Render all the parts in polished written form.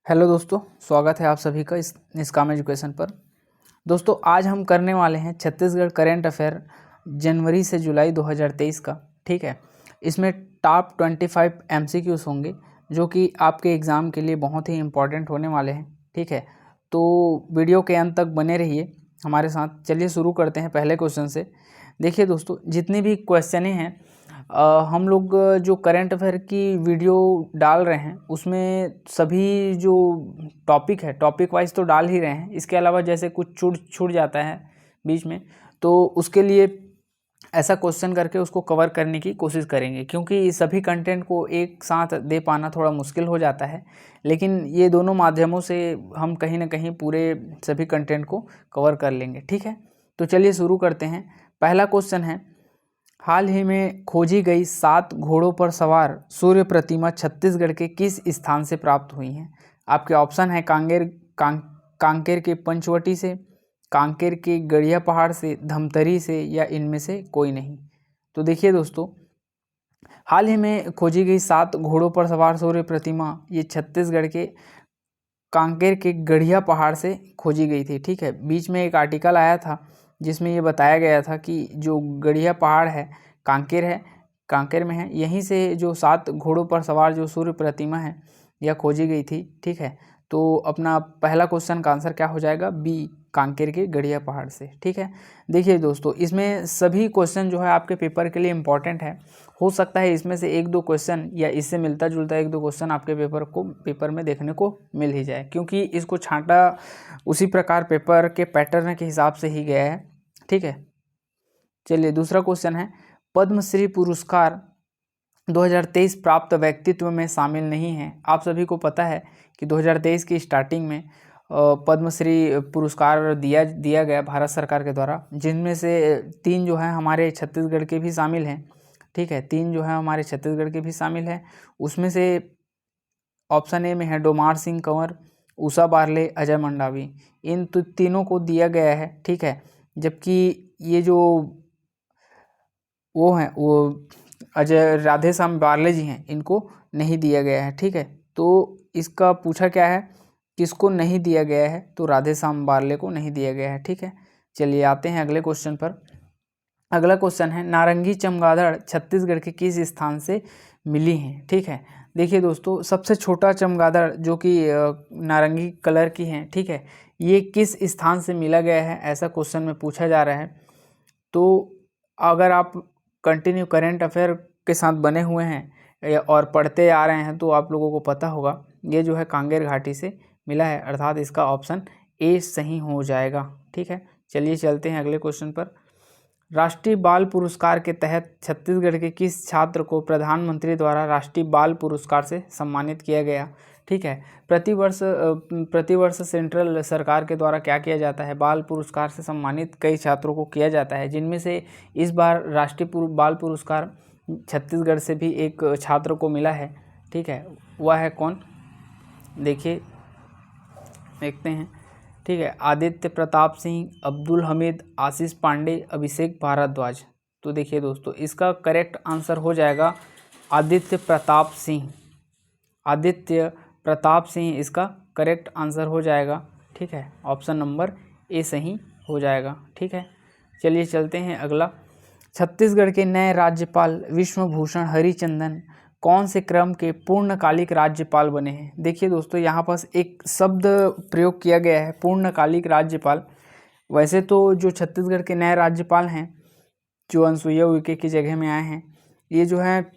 Hello दोस्तों, स्वागत है आप सभी का इस निष्काम एजुकेशन पर। दोस्तों, आज हम करने वाले हैं छत्तीसगढ़ करेंट अफेयर जनवरी से जुलाई 2023 का। ठीक है, इसमें टॉप 25 एमसीक्यूज होंगे जो कि आपके एग्ज़ाम के लिए बहुत ही इम्पोर्टेंट होने वाले हैं। ठीक है, तो वीडियो के अंत तक बने रहिए हमारे साथ। चलिए शुरू करते हैं पहले क्वेश्चन से। देखिए दोस्तों, जितनी भी क्वेश्चनें हैं हम लोग जो करंट अफेयर की वीडियो डाल रहे हैं उसमें सभी जो टॉपिक है टॉपिक वाइज तो डाल ही रहे हैं। इसके अलावा जैसे कुछ छूट जाता है बीच में, तो उसके लिए ऐसा क्वेश्चन करके उसको कवर करने की कोशिश करेंगे, क्योंकि सभी कंटेंट को एक साथ दे पाना थोड़ा मुश्किल हो जाता है। लेकिन ये दोनों माध्यमों से हम कहीं ना कहीं पूरे सभी कंटेंट को कवर कर लेंगे। ठीक है, तो चलिए शुरू करते हैं। पहला क्वेश्चन है, हाल ही में खोजी गई 7 घोड़ों पर सवार सूर्य प्रतिमा छत्तीसगढ़ के किस स्थान से प्राप्त हुई हैं? आपके ऑप्शन है कांकेर के पंचवटी से, कांकेर के गड़िया पहाड़ से, धमतरी से, या इनमें से कोई नहीं। तो देखिए दोस्तों, हाल ही में खोजी गई 7 घोड़ों पर सवार सूर्य प्रतिमा ये छत्तीसगढ़ के कांकेर के गढ़िया पहाड़ से खोजी गई थी। ठीक है, बीच में एक आर्टिकल आया था जिसमें ये बताया गया था कि जो गढ़िया पहाड़ है कांकेर में है, यहीं से जो 7 घोड़ों पर सवार जो सूर्य प्रतिमा है यह खोजी गई थी। ठीक है, तो अपना पहला क्वेश्चन का आंसर क्या हो जाएगा? बी, कांकेर के गढ़िया पहाड़ से। ठीक है, देखिए दोस्तों, इसमें सभी क्वेश्चन जो है आपके पेपर के लिए इम्पॉर्टेंट है। हो सकता है इसमें से एक दो क्वेश्चन या इससे मिलता जुलता एक दो क्वेश्चन आपके पेपर में देखने को मिल ही जाए, क्योंकि इसको छांटा उसी प्रकार पेपर के पैटर्न के हिसाब से ही गया है। ठीक है, चलिए दूसरा क्वेश्चन है, पद्मश्री पुरस्कार 2023 प्राप्त व्यक्तित्व में शामिल नहीं है। आप सभी को पता है कि 2023 की स्टार्टिंग में पद्मश्री पुरस्कार दिया गया भारत सरकार के द्वारा, जिनमें से 3 जो है हमारे छत्तीसगढ़ के भी शामिल हैं। ठीक है, 3 जो है हमारे छत्तीसगढ़ के भी शामिल हैं। उसमें से ऑप्शन ए में है डोमार सिंह कंवर, उषा बारले, अजय मंडावी। इन तीनों को दिया गया है। ठीक है, जबकि ये जो वो अजय राधेश्याम बारले जी हैं, इनको नहीं दिया गया है। ठीक है, तो इसका पूछा क्या है, किसको नहीं दिया गया है? तो राधेश्याम बारले को नहीं दिया गया है। ठीक है, चलिए आते हैं अगले क्वेश्चन पर। अगला क्वेश्चन है, नारंगी चमगादड़ छत्तीसगढ़ के किस स्थान से मिली हैं? ठीक है, देखिए दोस्तों, सबसे छोटा चमगादड़ जो कि नारंगी कलर की हैं, ठीक है, ये किस स्थान से मिला गया है, ऐसा क्वेश्चन में पूछा जा रहा है। तो अगर आप कंटिन्यू करेंट अफेयर के साथ बने हुए हैं और पढ़ते आ रहे हैं तो आप लोगों को पता होगा, ये जो है कांगेर घाटी से मिला है, अर्थात इसका ऑप्शन ए सही हो जाएगा। ठीक है, चलिए चलते हैं अगले क्वेश्चन पर। राष्ट्रीय बाल पुरस्कार के तहत छत्तीसगढ़ के किस छात्र को प्रधानमंत्री द्वारा राष्ट्रीय बाल पुरस्कार से सम्मानित किया गया? ठीक है, प्रतिवर्ष सेंट्रल सरकार के द्वारा क्या किया जाता है, बाल पुरस्कार से सम्मानित कई छात्रों को किया जाता है, जिनमें से इस बार राष्ट्रीय बाल पुरस्कार छत्तीसगढ़ से भी एक छात्र को मिला है। ठीक है, वह है कौन? देखिए, देखते हैं। ठीक है, आदित्य प्रताप सिंह, अब्दुल हमीद, आशीष पांडे, अभिषेक भारद्वाज। तो देखिए दोस्तों, इसका करेक्ट आंसर हो जाएगा आदित्य प्रताप सिंह। आदित्य प्रताप सिंह इसका करेक्ट आंसर हो जाएगा। ठीक है, ऑप्शन नंबर ए सही हो जाएगा। ठीक है, चलिए चलते हैं अगला। छत्तीसगढ़ के नए राज्यपाल विश्वभूषण हरिचंदन कौन से क्रम के पूर्णकालिक राज्यपाल बने हैं? देखिए दोस्तों, यहाँ पास एक शब्द प्रयोग किया गया है, पूर्णकालिक राज्यपाल। वैसे तो जो छत्तीसगढ़ के नए राज्यपाल हैं, जो अनुसुईया उइके की जगह में आए हैं, ये जो है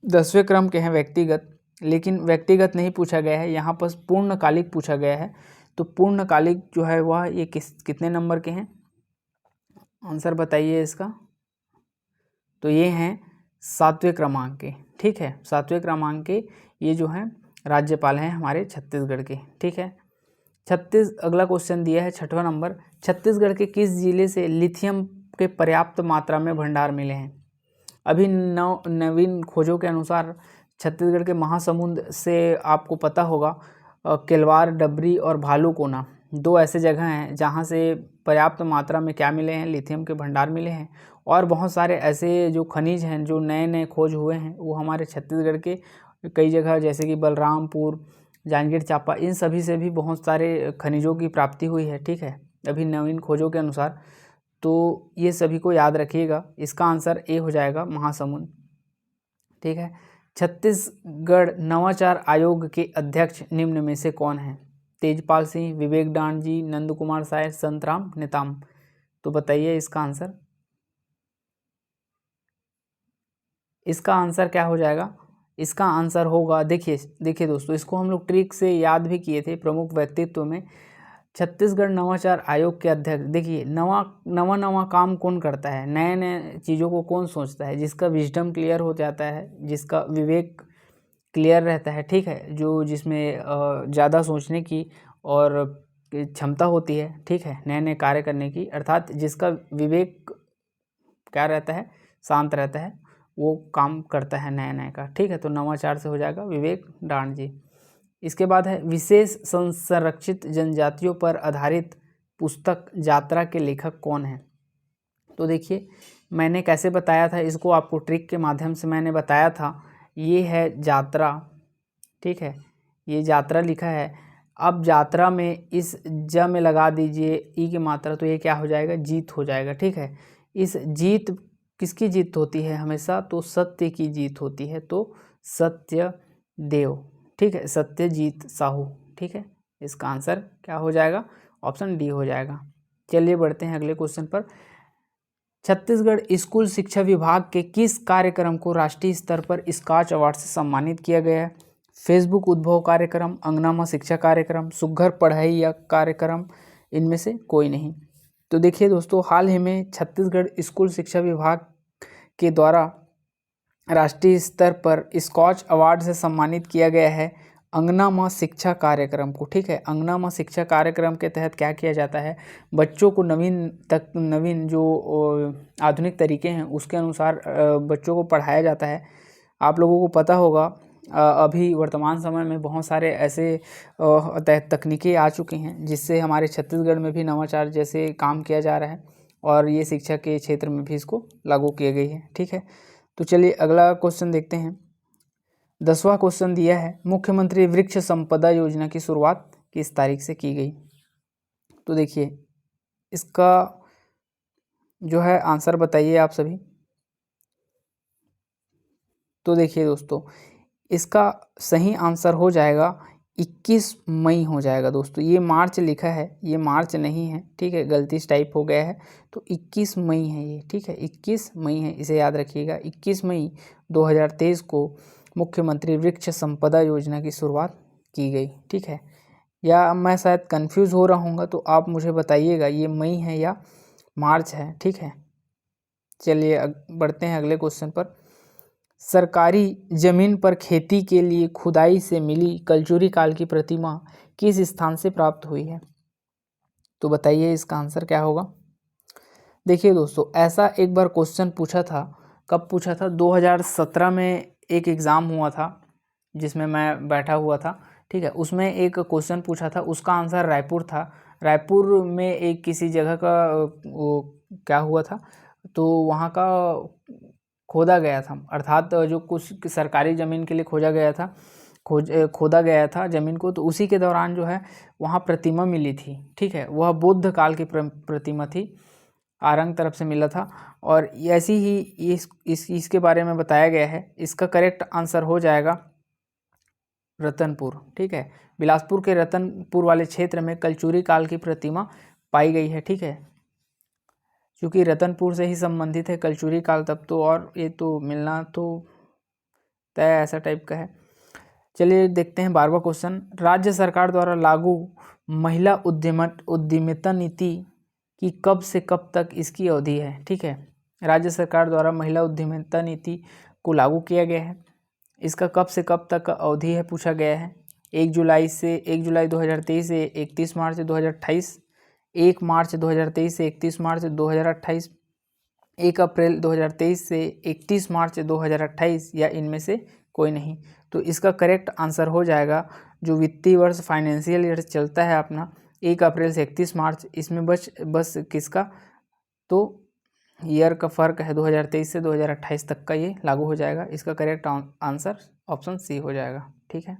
10वें क्रम के हैं व्यक्तिगत, लेकिन व्यक्तिगत नहीं पूछा गया है, यहाँ पर पूर्णकालिक पूछा गया है। तो पूर्णकालिक जो है वह ये कितने नंबर के हैं? आंसर बताइए इसका। तो ये हैं 7वें क्रमांक के। ठीक है, 7वें क्रमांक के ये जो हैं राज्यपाल हैं हमारे छत्तीसगढ़ के। ठीक है, अगला क्वेश्चन दिया है 6वां नंबर, छत्तीसगढ़ के किस जिले से लिथियम के पर्याप्त मात्रा में भंडार मिले हैं? अभी नवीन खोजों के अनुसार छत्तीसगढ़ के महासमुंद से आपको पता होगा केलवार, डबरी और भालूकोना 2 ऐसे जगह हैं जहां से पर्याप्त मात्रा में क्या मिले हैं? लिथियम के भंडार मिले हैं। और बहुत सारे ऐसे जो खनिज हैं जो नए नए खोज हुए हैं वो हमारे छत्तीसगढ़ के कई जगह, जैसे कि बलरामपुर, जांजगीर चांपा, इन सभी से भी बहुत सारे खनिजों की प्राप्ति हुई है, ठीक है, अभी नवीन खोजों के अनुसार। तो ये सभी को याद रखिएगा। इसका आंसर ए हो जाएगा, महासमुंद, ठीक है। छत्तीसगढ़ नवाचार आयोग के अध्यक्ष निम्न में से कौन है? तेजपाल सिंह, विवेक डांड जी, नंद कुमार साय, संतराम नेताम। तो बताइए इसका आंसर। इसका आंसर क्या हो जाएगा? इसका आंसर होगा, देखिए दोस्तों, इसको हम लोग ट्रिक से याद भी किए थे प्रमुख व्यक्तित्व में। छत्तीसगढ़ नवाचार आयोग के अध्यक्ष, देखिए नवा काम कौन करता है, नए नए चीज़ों को कौन सोचता है? जिसका विजडम क्लियर हो जाता है, जिसका विवेक क्लियर रहता है, ठीक है, जो जिसमें ज़्यादा सोचने की और क्षमता होती है, ठीक है, नए नए कार्य करने की, अर्थात जिसका विवेक क्या रहता है, शांत रहता है, वो काम करता है नया नया का, ठीक है। तो नवाचार से हो जाएगा विवेक डांड जी। इसके बाद है विशेष संरक्षित जनजातियों पर आधारित पुस्तक यात्रा के लेखक कौन है? तो देखिए मैंने कैसे बताया था इसको, आपको ट्रिक के माध्यम से मैंने बताया था। ये है यात्रा, ठीक है, ये यात्रा लिखा है। अब यात्रा में इस ज में लगा दीजिए ई की मात्रा, तो ये क्या हो जाएगा? जीत हो जाएगा, ठीक है। इस जीत, किसकी जीत होती है हमेशा? तो सत्य की जीत होती है, तो सत्य देव, ठीक है, सत्यजीत साहू, ठीक है। इसका आंसर क्या हो जाएगा? ऑप्शन डी हो जाएगा। चलिए बढ़ते हैं अगले क्वेश्चन पर। छत्तीसगढ़ स्कूल शिक्षा विभाग के किस कार्यक्रम को राष्ट्रीय स्तर पर स्कॉच अवार्ड से सम्मानित किया गया है? फेसबुक उद्भव कार्यक्रम, अंगनामा शिक्षा कार्यक्रम, सुघ्घर पढ़ाई या कार्यक्रम, इनमें से कोई नहीं। तो देखिए दोस्तों, हाल ही में छत्तीसगढ़ स्कूल शिक्षा विभाग के द्वारा राष्ट्रीय स्तर पर स्कॉच अवार्ड से सम्मानित किया गया है अंगनामा शिक्षा कार्यक्रम को, ठीक है। अंगनामा शिक्षा कार्यक्रम के तहत क्या किया जाता है? बच्चों को नवीन जो आधुनिक तरीके हैं उसके अनुसार बच्चों को पढ़ाया जाता है। आप लोगों को पता होगा अभी वर्तमान समय में बहुत सारे ऐसे तकनीकें आ चुकी हैं जिससे हमारे छत्तीसगढ़ में भी नवाचार जैसे काम किया जा रहा है, और ये शिक्षा के क्षेत्र में भी इसको लागू किया गई है, ठीक है। तो चलिए अगला क्वेश्चन देखते हैं। 10वां क्वेश्चन दिया है, मुख्यमंत्री वृक्ष संपदा योजना की शुरुआत किस तारीख से की गई? तो देखिए इसका जो है आंसर बताइए आप सभी। तो देखिए दोस्तों, इसका सही आंसर हो जाएगा 21 मई हो जाएगा दोस्तों। ये मार्च लिखा है, ये मार्च नहीं है, ठीक है, गलती से टाइप हो गया है, तो 21 मई है ये, ठीक है, 21 मई है, इसे याद रखिएगा। 21 मई 2023 को मुख्यमंत्री वृक्ष संपदा योजना की शुरुआत की गई, ठीक है। या मैं शायद कंफ्यूज हो रहा हूँगा, तो आप मुझे बताइएगा ये मई है या मार्च है, ठीक है। चलिए बढ़ते हैं अगले क्वेश्चन पर। सरकारी जमीन पर खेती के लिए खुदाई से मिली कलचुरी काल की प्रतिमा किस स्थान से प्राप्त हुई है? तो बताइए इसका आंसर क्या होगा? देखिए दोस्तों, ऐसा एक बार क्वेश्चन पूछा था, कब पूछा था? 2017 में एक एग्ज़ाम हुआ था जिसमें मैं बैठा हुआ था, ठीक है। उसमें एक क्वेश्चन पूछा था, उसका आंसर रायपुर था। रायपुर में एक किसी जगह का वो क्या हुआ था, तो वहाँ का खोदा गया था, अर्थात जो कुछ सरकारी ज़मीन के लिए खोजा गया था, खोदा गया था ज़मीन को, तो उसी के दौरान जो है वहाँ प्रतिमा मिली थी, ठीक है। वह बुद्ध काल की प्रतिमा थी, आरंग तरफ से मिला था, और ऐसी ही इसके बारे में बताया गया है। इसका करेक्ट आंसर हो जाएगा रतनपुर, ठीक है। बिलासपुर के रतनपुर वाले क्षेत्र में कलचुरी काल की प्रतिमा पाई गई है, ठीक है। क्योंकि रतनपुर से ही संबंधित है कलचुरी काल, तब तो और ये तो मिलना तो तय ऐसा टाइप का है। चलिए देखते हैं 12वां क्वेश्चन। राज्य सरकार द्वारा लागू महिला उद्यमिता नीति की कब से कब तक इसकी अवधि है? ठीक है, राज्य सरकार द्वारा महिला उद्यमिता नीति को लागू किया गया है। इसका कब से कब तक अवधि है पूछा गया है। 1 जुलाई 2023 से 31 मार्च 2028, 1 मार्च 2023 से 31 मार्च 2028, 1 अप्रैल 2023 से 31 मार्च 2028, या इनमें से कोई नहीं। तो इसका करेक्ट आंसर हो जाएगा जो वित्तीय वर्ष फाइनेंशियल ईयर चलता है अपना 1 अप्रैल से 31 मार्च, इसमें बस किसका तो ईयर का फ़र्क है 2023 से 2028 तक का, ये लागू हो जाएगा। इसका करेक्ट आंसर ऑप्शन सी हो जाएगा। ठीक है,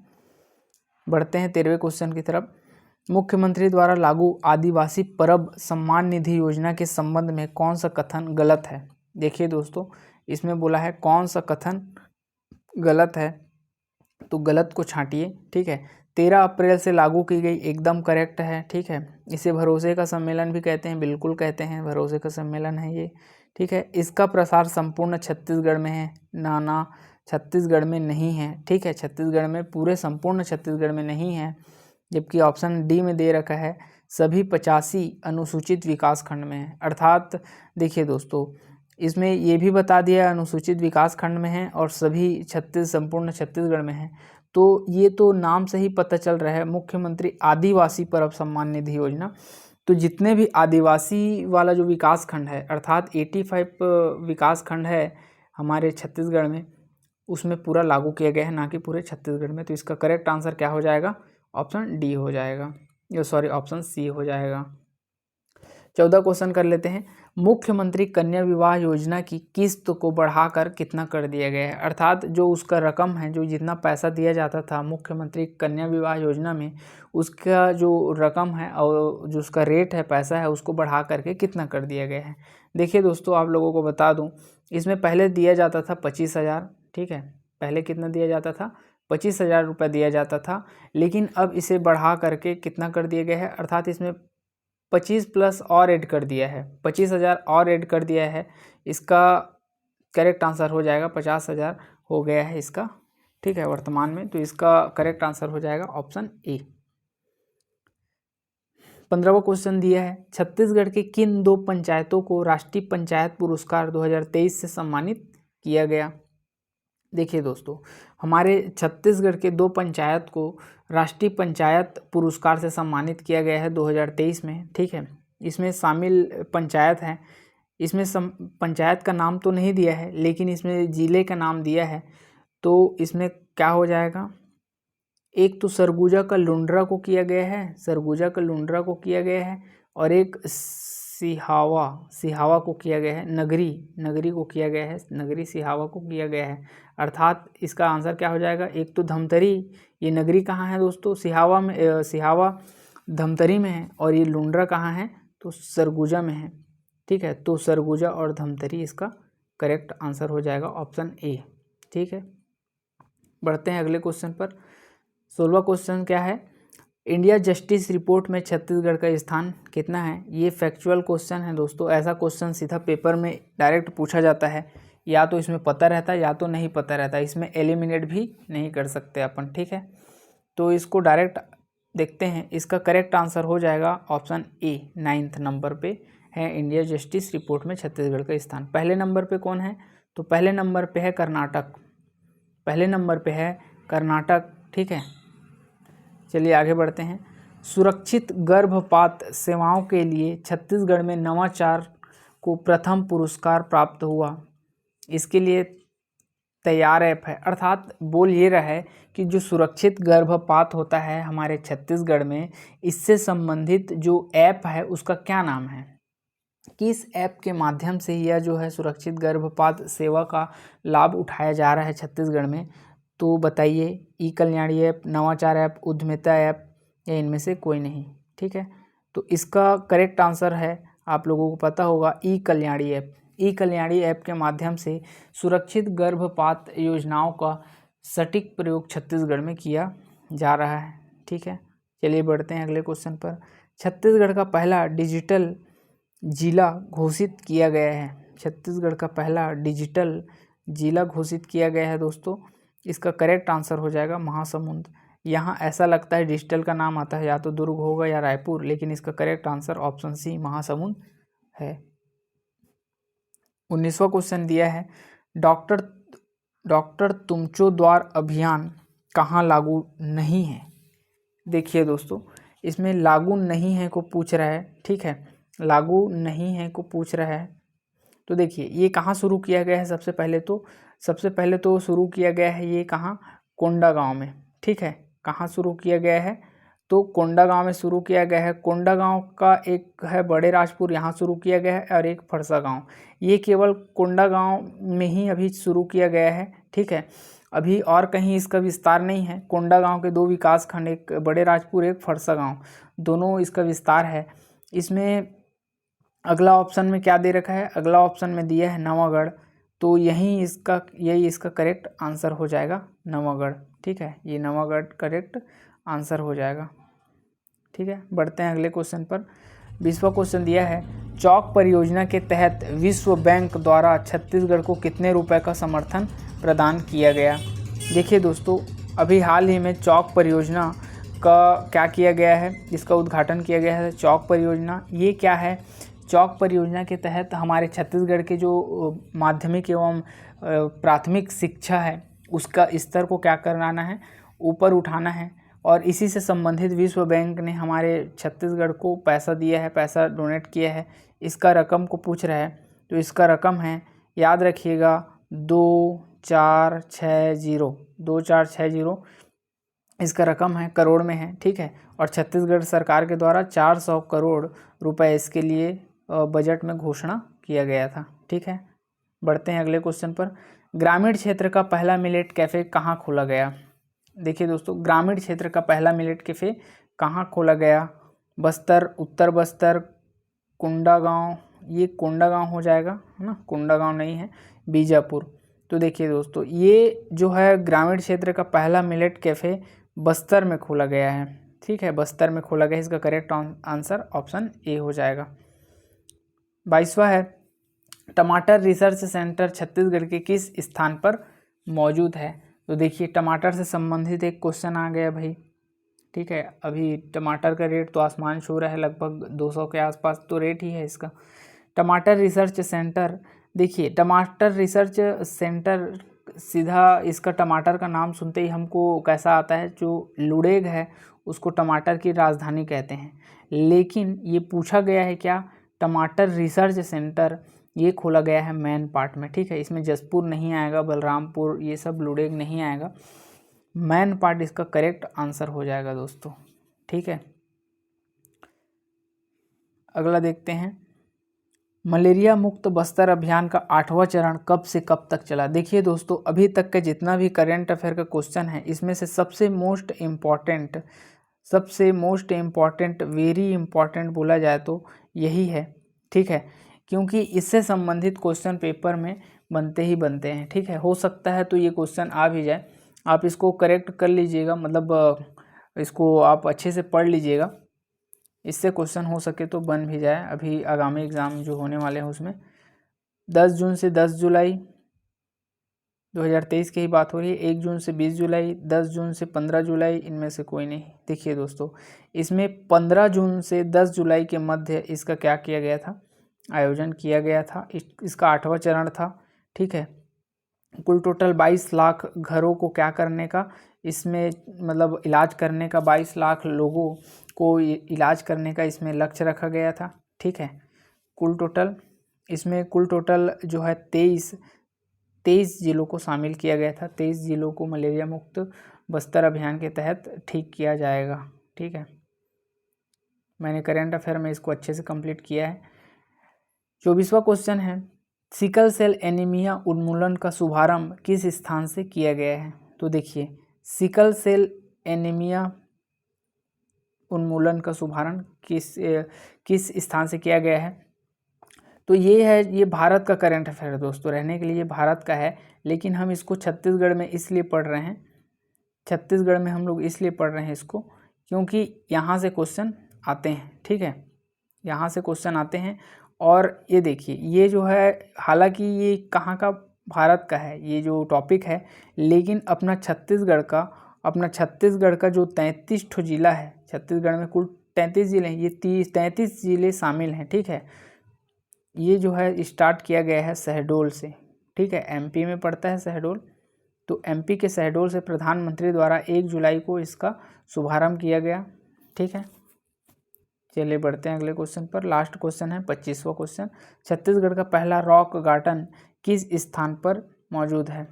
बढ़ते हैं 13वें क्वेश्चन की तरफ। मुख्यमंत्री द्वारा लागू आदिवासी परब सम्मान निधि योजना के संबंध में कौन सा कथन गलत है? देखिए दोस्तों, इसमें बोला है कौन सा कथन गलत है, तो गलत को छांटिए। ठीक है, 13 अप्रैल से लागू की गई एकदम करेक्ट है। ठीक है, इसे भरोसे का सम्मेलन भी कहते हैं, बिल्कुल कहते हैं, भरोसे का सम्मेलन है ये। ठीक है, इसका प्रसार संपूर्ण छत्तीसगढ़ में है, ना छत्तीसगढ़ में नहीं है। ठीक है, छत्तीसगढ़ में पूरे संपूर्ण छत्तीसगढ़ में नहीं है, जबकि ऑप्शन डी में दे रखा है सभी 85 अनुसूचित विकास खंड में है। अर्थात देखिए दोस्तों, इसमें ये भी बता दिया अनुसूचित विकास खंड में है और सभी संपूर्ण छत्तीसगढ़ में है, तो ये तो नाम से ही पता चल रहा है मुख्यमंत्री आदिवासी परब सम्मान निधि योजना। तो जितने भी आदिवासी वाला जो विकास खंड है, अर्थात 85 विकास खंड है हमारे छत्तीसगढ़ में, उसमें पूरा लागू किया गया है, ना कि पूरे छत्तीसगढ़ में। तो इसका करेक्ट आंसर क्या हो जाएगा? ऑप्शन डी हो जाएगा, ऑप्शन सी हो जाएगा। 14 क्वेश्चन कर लेते हैं। मुख्यमंत्री कन्या विवाह योजना की किस्त को बढ़ाकर कितना कर दिया गया है? अर्थात जो उसका रकम है, जो जितना पैसा दिया जाता था मुख्यमंत्री कन्या विवाह योजना में, उसका जो रकम है और जो उसका रेट है, पैसा है, उसको बढ़ा करके कितना कर दिया गया है? देखिए दोस्तों, आप लोगों को बता दूं, इसमें पहले दिया जाता था 25,000। ठीक है, पहले कितना दिया जाता था? 25,000 रुपये दिया जाता था, लेकिन अब इसे बढ़ा करके कितना कर दिया गया है? अर्थात इसमें 25 प्लस और ऐड कर दिया है, 25,000 और ऐड कर दिया है। इसका करेक्ट आंसर हो जाएगा 50,000 हो गया है इसका। ठीक है, वर्तमान में, तो इसका करेक्ट आंसर हो जाएगा ऑप्शन ए। 15वां क्वेश्चन दिया है, छत्तीसगढ़ के किन 2 पंचायतों को राष्ट्रीय पंचायत पुरस्कार 2023 से सम्मानित किया गया? देखिए दोस्तों, हमारे छत्तीसगढ़ के 2 पंचायत को राष्ट्रीय पंचायत पुरस्कार से सम्मानित किया गया है 2023 में। ठीक है, इसमें शामिल पंचायत हैं, इसमें पंचायत का नाम तो नहीं दिया है, लेकिन इसमें ज़िले का नाम दिया है। तो इसमें क्या हो जाएगा? एक तो सरगुजा का लुंड्रा को किया गया है, सरगुजा का लुंड्रा को किया गया है, और एक सिहावा को किया गया है, नगरी को किया गया है, नगरी सिहावा को किया गया है। अर्थात इसका आंसर क्या हो जाएगा? एक तो धमतरी, ये नगरी कहाँ है दोस्तों? सिहावा धमतरी में है, और ये लुंड्रा कहाँ है? तो सरगुजा में है। ठीक है, तो सरगुजा और धमतरी इसका करेक्ट आंसर हो जाएगा ऑप्शन ए। ठीक है, बढ़ते हैं अगले क्वेश्चन पर। 16वां क्वेश्चन क्या है? इंडिया जस्टिस रिपोर्ट में छत्तीसगढ़ का स्थान कितना है? ये फैक्चुअल क्वेश्चन है दोस्तों, ऐसा क्वेश्चन सीधा पेपर में डायरेक्ट पूछा जाता है, या तो इसमें पता रहता है या तो नहीं पता रहता है, इसमें एलिमिनेट भी नहीं कर सकते अपन। ठीक है, तो इसको डायरेक्ट देखते हैं। इसका करेक्ट आंसर हो जाएगा ऑप्शन ए, 9th नंबर पे है इंडिया जस्टिस रिपोर्ट में छत्तीसगढ़ का स्थान। पहले नंबर पे कौन है? तो पहले नंबर पे है कर्नाटक, पहले नंबर पे है कर्नाटक। ठीक है, चलिए आगे बढ़ते हैं। सुरक्षित गर्भपात सेवाओं के लिए छत्तीसगढ़ में नवाचार को प्रथम पुरस्कार प्राप्त हुआ। इसके लिए तैयार ऐप है, अर्थात बोल ये रहा है कि जो सुरक्षित गर्भपात होता है हमारे छत्तीसगढ़ में, इससे संबंधित जो ऐप है उसका क्या नाम है? किस ऐप के माध्यम से यह जो है सुरक्षित गर्भपात सेवा का लाभ उठाया जा रहा है छत्तीसगढ़ में? तो बताइए, ई कल्याणी ऐप, नवाचार ऐप, उद्यमिता ऐप, या इनमें से कोई नहीं? ठीक है, तो इसका करेक्ट आंसर है, आप लोगों को पता होगा, ई कल्याणी ऐप। ई कल्याणी ऐप के माध्यम से सुरक्षित गर्भपात योजनाओं का सटीक प्रयोग छत्तीसगढ़ में किया जा रहा है। ठीक है, चलिए बढ़ते हैं अगले क्वेश्चन पर। छत्तीसगढ़ का पहला डिजिटल जिला घोषित किया गया है, छत्तीसगढ़ का पहला डिजिटल जिला घोषित किया गया है दोस्तों। इसका करेक्ट आंसर हो जाएगा महासमुंद। यहाँ ऐसा लगता है डिजिटल का नाम आता है या तो दुर्ग होगा या रायपुर, लेकिन इसका correct answer option C Mahasamund है। 19वां क्वेश्चन दिया है, डॉक्टर तुमचो द्वार अभियान कहाँ लागू नहीं है? देखिए दोस्तों, इसमें लागू नहीं है को पूछ रहा है। ठीक है, लागू नहीं है को पूछ रहा है, तो देखिए ये कहाँ शुरू किया गया है? सबसे पहले तो शुरू किया गया है ये कहाँ? कोंडागांव में। ठीक है, कहाँ शुरू किया गया है? तो कोंडागांव में शुरू किया गया है। कोंडागांव का एक है बड़े राजपुर, यहाँ शुरू किया गया है, और एक फरसा गांव। ये केवल कोंडागांव में ही अभी शुरू किया गया है। ठीक है, अभी और कहीं इसका विस्तार नहीं है। कोंडागांव के 2 विकास खंड, एक बड़े राजपुर, एक फरसा गांव, दोनों इसका विस्तार है। इसमें अगला ऑप्शन में क्या दे रखा है, अगला ऑप्शन में दिया है नवागढ़, तो यही इसका करेक्ट आंसर हो जाएगा, नवागढ़। ठीक है, ये नवागढ़ करेक्ट आंसर हो जाएगा। ठीक है, बढ़ते हैं अगले क्वेश्चन पर। 20वां क्वेश्चन दिया है, चौक परियोजना के तहत विश्व बैंक द्वारा छत्तीसगढ़ को कितने रुपए का समर्थन प्रदान किया गया। देखिए दोस्तों, अभी हाल ही में चौक परियोजना का क्या किया गया है, इसका उद्घाटन किया गया है। चौक परियोजना ये क्या है, चौक परियोजना के तहत हमारे छत्तीसगढ़ के जो माध्यमिक एवं प्राथमिक शिक्षा है उसका स्तर को क्या कराना है, ऊपर उठाना है। और इसी से संबंधित विश्व बैंक ने हमारे छत्तीसगढ़ को पैसा दिया है, पैसा डोनेट किया है। इसका रकम को पूछ रहा है, तो इसका रकम है, याद रखिएगा, 2460 इसका रकम है, करोड़ में है। ठीक है, और छत्तीसगढ़ सरकार के द्वारा 400 करोड़ रुपए इसके लिए बजट में घोषणा किया गया था। ठीक है, बढ़ते हैं अगले क्वेश्चन पर। ग्रामीण क्षेत्र का पहला मिलेट कैफ़े कहाँ खोला गया। देखिए दोस्तों, ग्रामीण क्षेत्र का पहला मिलेट कैफ़े कहाँ खोला गया, बस्तर, उत्तर बस्तर, कोंडागांव, ये कोंडागांव हो जाएगा, है ना, कोंडागांव नहीं है, बीजापुर। तो देखिए दोस्तों, ये जो है ग्रामीण क्षेत्र का पहला मिलेट कैफ़े बस्तर में खोला गया है। ठीक है, बस्तर में खोला गया, इसका करेक्ट आंसर ऑप्शन ए हो जाएगा। 22वां है, टमाटर रिसर्च सेंटर छत्तीसगढ़ के किस स्थान पर मौजूद है। तो देखिए, टमाटर से संबंधित एक क्वेश्चन आ गया भाई। ठीक है, अभी टमाटर का रेट तो आसमान छू रहा है, लगभग 200 के आसपास तो रेट ही है इसका। टमाटर रिसर्च सेंटर, देखिए टमाटर रिसर्च सेंटर, सीधा इसका टमाटर का नाम सुनते ही हमको कैसा आता है, जो लुड़ेग है उसको टमाटर की राजधानी कहते हैं। लेकिन ये पूछा गया है क्या, टमाटर रिसर्च सेंटर ये खोला गया है मैन पार्ट में। ठीक है, इसमें जसपुर नहीं आएगा, बलरामपुर, ये सब लुड़ेग नहीं आएगा, मैन पार्ट इसका करेक्ट आंसर हो जाएगा दोस्तों। ठीक है, अगला देखते हैं, मलेरिया मुक्त बस्तर अभियान का 8वां चरण कब से कब तक चला। देखिए दोस्तों, अभी तक का जितना भी करेंट अफेयर का क्वेश्चन है, इसमें से सबसे मोस्ट इम्पॉर्टेंट वेरी इम्पॉर्टेंट बोला जाए तो यही है। ठीक है, क्योंकि इससे संबंधित क्वेश्चन पेपर में बनते ही बनते हैं। ठीक है, हो सकता है तो ये क्वेश्चन आ भी जाए, आप इसको करेक्ट कर लीजिएगा, मतलब इसको आप अच्छे से पढ़ लीजिएगा, इससे क्वेश्चन हो सके तो बन भी जाए। अभी आगामी एग्ज़ाम जो होने वाले हैं उसमें 10 जून से 10 जुलाई 2023 की ही बात हो रही है, 1 जून से 20 जुलाई, 10 जून से 15 जुलाई, इनमें से कोई नहीं। देखिए दोस्तों, इसमें 15 जून से 10 जुलाई के मध्य इसका क्या किया गया था, आयोजन किया गया था। इसका 8वां चरण था। ठीक है, कुल टोटल 22 लाख घरों को क्या करने का, इसमें मतलब इलाज करने का, 22 लाख लोगों को इलाज करने का इसमें लक्ष्य रखा गया था। ठीक है, कुल टोटल जो है 23 जिलों को शामिल किया गया था। 23 जिलों को मलेरिया मुक्त बस्तर अभियान के तहत ठीक किया जाएगा। ठीक है, मैंने करेंट अफेयर में इसको अच्छे से कंप्लीट किया है। 24वां क्वेश्चन है, सिकल सेल एनीमिया उन्मूलन का शुभारंभ किस स्थान से किया गया है। तो देखिए, सिकल सेल एनीमिया उन्मूलन का शुभारंभ किस स्थान से किया गया है। तो ये भारत का करंट अफेयर है दोस्तों, रहने के लिए भारत का है, लेकिन हम इसको छत्तीसगढ़ में इसलिए पढ़ रहे हैं, छत्तीसगढ़ में हम लोग इसलिए पढ़ रहे हैं इसको, क्योंकि यहाँ से क्वेश्चन आते हैं। ठीक है, यहाँ से क्वेश्चन आते हैं। और ये देखिए, ये जो है, हालांकि ये कहाँ का, भारत का है ये जो टॉपिक है, लेकिन अपना छत्तीसगढ़ का जो 33 ठो जिला है, छत्तीसगढ़ में कुल 33 जिले हैं, ये 33 जिले शामिल हैं। ठीक है, ये जो है स्टार्ट किया गया है शहडोल से। ठीक है, एमपी में पड़ता है शहडोल, तो एमपी के शहडोल से प्रधानमंत्री द्वारा 1 जुलाई को इसका शुभारंभ किया गया। ठीक है, चलिए बढ़ते हैं अगले क्वेश्चन पर। लास्ट क्वेश्चन है 25वां क्वेश्चन, छत्तीसगढ़ का पहला रॉक गार्डन किस स्थान पर मौजूद है।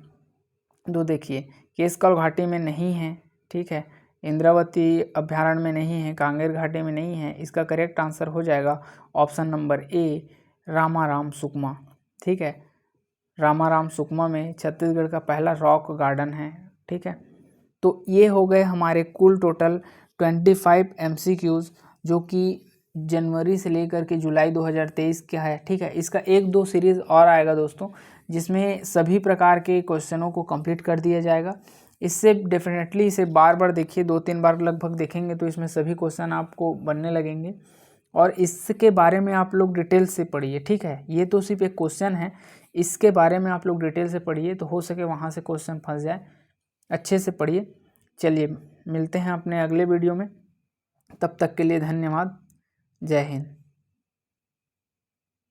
तो देखिए, केसकाल घाटी में नहीं है। ठीक है, इंद्रावती अभ्यारण्य में नहीं है, कांगेर घाटी में नहीं है, इसका करेक्ट आंसर हो जाएगा option number A, Ramaram Sukma. ठीक है, रामाराम सुकमा में छत्तीसगढ़ का पहला रॉक गार्डन है। ठीक है, तो ये हो गए हमारे कुल टोटल 25 MCQs जो कि जनवरी से लेकर के जुलाई 2023 का है। ठीक है, इसका 1-2 सीरीज़ और आएगा दोस्तों, जिसमें सभी प्रकार के क्वेश्चनों को कंप्लीट कर दिया जाएगा। इससे डेफिनेटली इसे बार बार देखिए, 2-3 बार लगभग देखेंगे तो इसमें सभी क्वेश्चन आपको बनने लगेंगे और इसके बारे में आप लोग डिटेल से पढ़िए। ठीक है, ये तो सिर्फ एक क्वेश्चन है, इसके बारे में आप लोग डिटेल से पढ़िए तो हो सके वहाँ से क्वेश्चन फंस जाए। अच्छे से पढ़िए। चलिए मिलते हैं अपने अगले वीडियो में, तब तक के लिए धन्यवाद। जय हिंद।